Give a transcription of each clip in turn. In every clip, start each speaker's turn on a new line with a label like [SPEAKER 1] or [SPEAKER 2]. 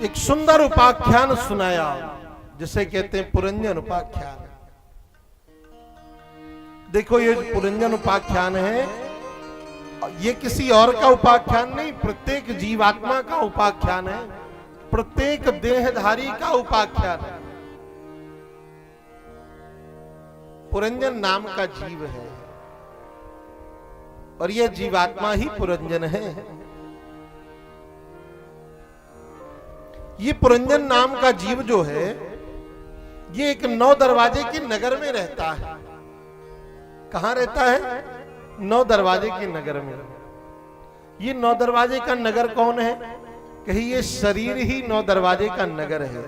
[SPEAKER 1] एक सुंदर उपाख्यान सुनाया जिसे कहते हैं पुरंजन उपाख्यान। देखो ये पुरंजन उपाख्यान है, ये किसी और का उपाख्यान नहीं, प्रत्येक जीवात्मा का उपाख्यान है, प्रत्येक देहधारी का उपाख्यान है। पुरंजन नाम का जीव है और यह जीवात्मा ही पुरंजन है। ये पुरंजन नाम का जीव जो है, ये एक 9 दरवाजे के नगर में रहता है। कहां रहता है? 9 दरवाजे के नगर में। ये 9 दरवाजे का नगर कौन है? कहीं ये शरीर ही 9 दरवाजे का नगर है।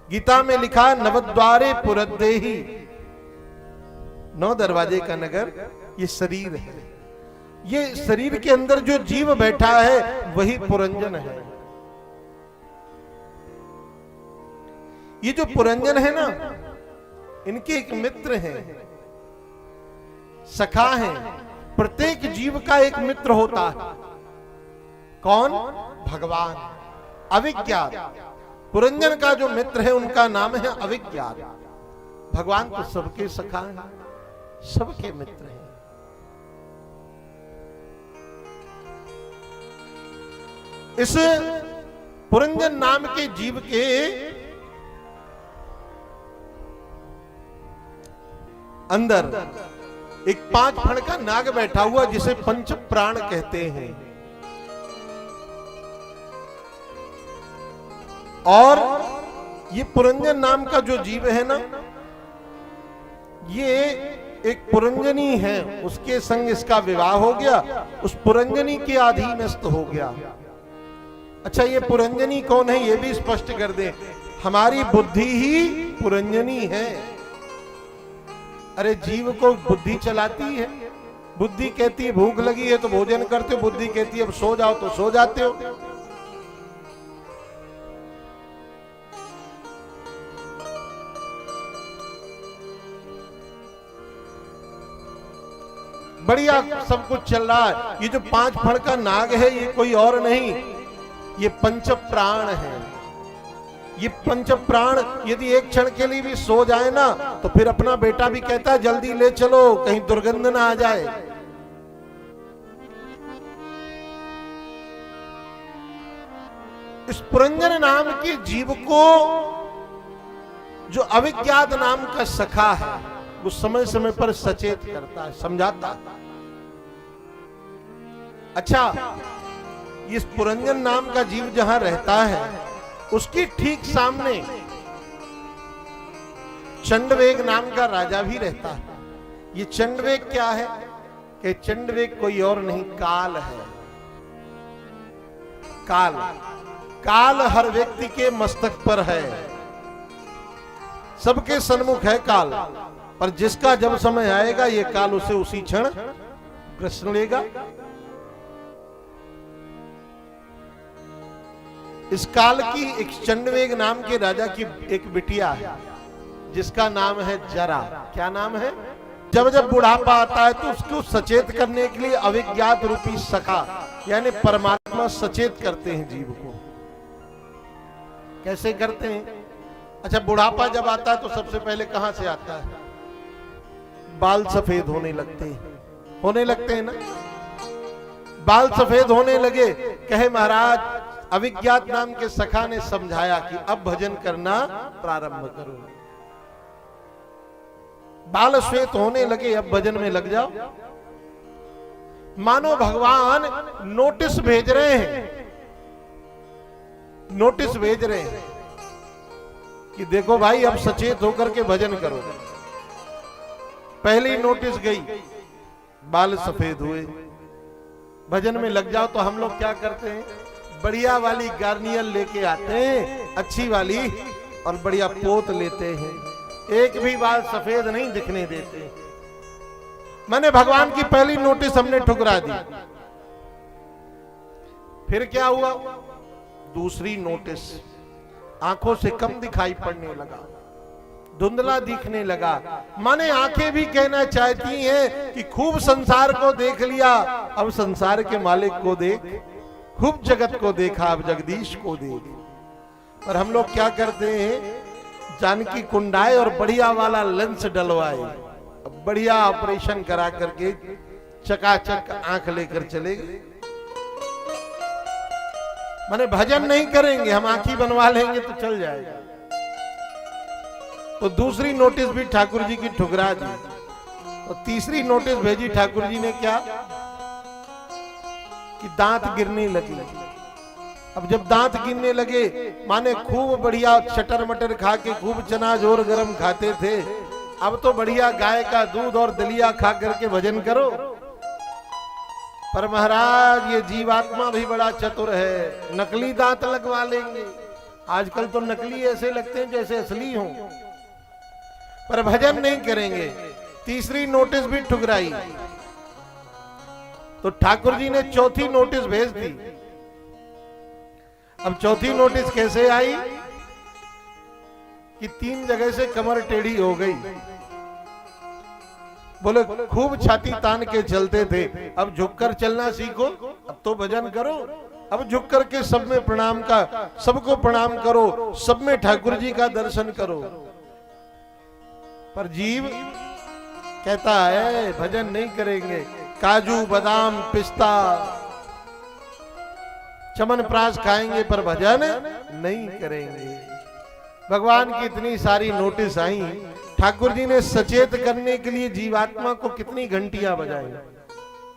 [SPEAKER 1] गीता में लिखा नवद्वारे पुरद्देही, 9 दरवाजे का नगर ये शरीर है। ये शरीर के अंदर जो जीव बैठा है वही पुरंजन है। ये जो पुरंजन है ना, इनके एक मित्र हैं, सखा हैं। प्रत्येक जीव का एक मित्र होता है। कौन? भगवान। अविज्ञात। पुरंजन का जो मित्र है उनका नाम है अविज्ञात। भगवान तो सबके सखा हैं, सबके मित्र हैं। इस पुरंजन नाम के जीव के अंदर एक 5 फण का नाग बैठा हुआ जिसे पंच प्राण कहते हैं। और ये पुरंजन नाम का जो जीव है ना, ये एक पुरंजनी है, उसके संग इसका विवाह हो गया, उस पुरंजनी के अधीनस्थ हो गया। अच्छा, ये पुरंजनी कौन है ये भी स्पष्ट कर दें। हमारी बुद्धि ही पुरंजनी है। अरे जीव को बुद्धि चलाती है। बुद्धि कहती है भूख लगी है तो भोजन करते हो, बुद्धि कहती है अब सो जाओ तो सो जाते हो। बढ़िया सब कुछ चल रहा है। ये जो 5 फण का नाग है ये कोई और नहीं, ये पंच प्राण है। ये पंच प्राण यदि एक क्षण के लिए भी सो जाए ना तो फिर अपना बेटा भी कहता है जल्दी ले चलो कहीं दुर्गंध ना आ जाए। इस पुरंजन नाम के जीव को जो अविज्ञात नाम का सखा है वो समय समय पर सचेत करता है, समझाता है। अच्छा, इस पुरंजन नाम का जीव जहां रहता है उसके ठीक सामने चंडवेग नाम का राजा भी रहता है। ये चंडवेग क्या है? कि चंडवेग कोई और नहीं, काल है। काल, काल हर व्यक्ति के मस्तक पर है, सबके सन्मुख है काल। पर जिसका जब समय आएगा ये काल उसे उसी क्षण कृष्ण लेगा। इस काल की एक चंडवेग नाम के राजा की एक बिटिया है जिसका नाम है जरा। क्या नाम है? जब जब बुढ़ापा आता है तो उसको सचेत करने के लिए अविज्ञात रूपी सखा यानी परमात्मा सचेत करते हैं जीव को। कैसे करते हैं? अच्छा, बुढ़ापा जब आता है तो सबसे पहले कहां से आता है? बाल सफेद होने लगते हैं ना। बाल सफेद होने लगे, कहे महाराज अविज्ञात नाम के सखा ने समझाया कि अब भजन करना प्रारंभ करो। बाल श्वेत होने लगे, अब भजन में लग जाओ। मानो भगवान नोटिस भेज रहे हैं, नोटिस भेज रहे हैं कि देखो भाई अब सचेत होकर के भजन करो। पहली नोटिस गई, बाल सफेद हुए, भजन में लग जाओ। तो हम लोग क्या करते हैं? बढ़िया वाली गार्नियर लेके आते हैं, अच्छी वाली, और बढ़िया पोत लेते हैं, एक भी बाल सफेद नहीं दिखने देते। मैंने भगवान की पहली नोटिस हमने ठुकरा दी। फिर क्या हुआ? दूसरी नोटिस, आंखों से कम दिखाई पड़ने लगा, धुंधला दिखने लगा। माने आंखें भी कहना चाहती हैं कि खूब संसार को देख लिया, अब संसार के मालिक को देख, खूब जगत को देखा, अब जगदीश को देख। पर हम लोग क्या करते हैं, जानकी कुंडाए और बढ़िया वाला लेंस डलवाए, बढ़िया ऑपरेशन करा करके चकाचक आंख लेकर चले गए। माने भजन नहीं करेंगे, हम आंखी बनवा लेंगे तो चल जाएगा। तो दूसरी नोटिस भी ठाकुर जी की ठुकरा दी। तो तीसरी नोटिस भेजी ठाकुर जी ने, क्या कि दांत गिरने लगे। अब जब दांत गिरने लगे, माने खूब बढ़िया चटर मटर खा के खूब चना जोर गरम खाते थे, अब तो बढ़िया गाय का दूध और दलिया खा करके भजन करो। पर महाराज ये जीवात्मा भी बड़ा चतुर है, नकली दांत लगवा लेंगे। आजकल तो नकली ऐसे लगते हैं जैसे असली हों, पर भजन नहीं करेंगे। तीसरी नोटिस भी ठुकराई। तो ठाकुर जी ने चौथी नोटिस भेज दी। अब चौथी नोटिस कैसे आई कि 3 जगह से कमर टेढ़ी हो गई। बोले खूब छाती तान के चलते थे, अब झुककर चलना सीखो, अब तो भजन करो। अब झुक करके सब में प्रणाम का, सबको प्रणाम करो, सब में ठाकुर जी का दर्शन करो। पर जीव कहता है भजन नहीं करेंगे, काजू बादाम पिस्ता चमनप्राश खाएंगे पर भजन नहीं करेंगे। भगवान की इतनी सारी नोटिस आई, ठाकुर जी ने सचेत करने के लिए जीवात्मा को कितनी घंटियां बजाई।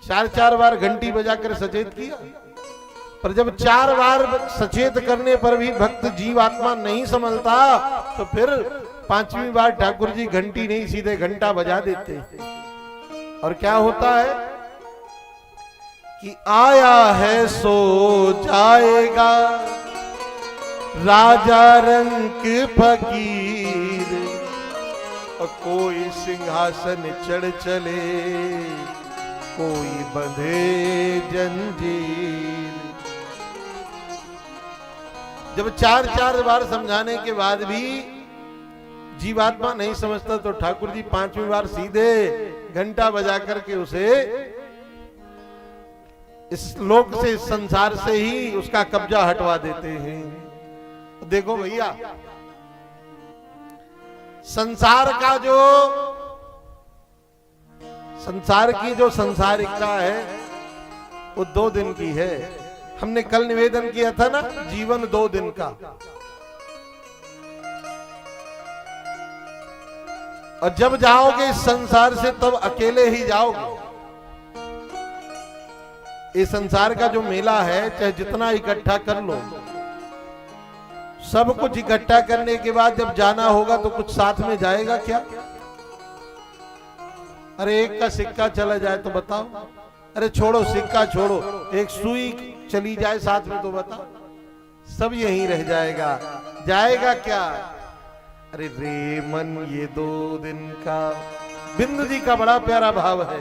[SPEAKER 1] 4-4 बार घंटी बजाकर सचेत किया। पर जब 4 बार सचेत करने पर भी भक्त जीवात्मा नहीं संभलता, तो फिर 5वीं बार ठाकुर जी घंटी नहीं सीधे घंटा बजा देते। और क्या होता है कि आया है सो जाएगा राजा रंक फकीर, और कोई सिंहासन चढ़ चले, कोई बंधे जंजीर। जब 4-4 बार समझाने के बाद भी जीवात्मा नहीं समझता, तो ठाकुर जी 5वीं बार सीधे घंटा बजा करके उसे इस लोक से, इस संसार से ही उसका कब्जा हटवा देते हैं। देखो भैया, संसार की जो संसारिकता है वो 2 दिन की है। हमने कल निवेदन किया था ना, जीवन 2 दिन का। और जब जाओगे इस संसार से तब अकेले ही जाओगे। इस संसार का जो मेला है, चाहे जितना इकट्ठा कर लो, सब कुछ इकट्ठा करने के बाद जब जाना होगा तो कुछ साथ में जाएगा क्या? अरे एक का सिक्का चला जाए तो बताओ, अरे छोड़ो सिक्का छोड़ो, एक सुई चली जाए साथ में तो बताओ, सब यहीं रह जाएगा। जाएगा क्या? अरे रे मन ये 2 दिन का। बिंदु जी का बड़ा प्यारा भाव है,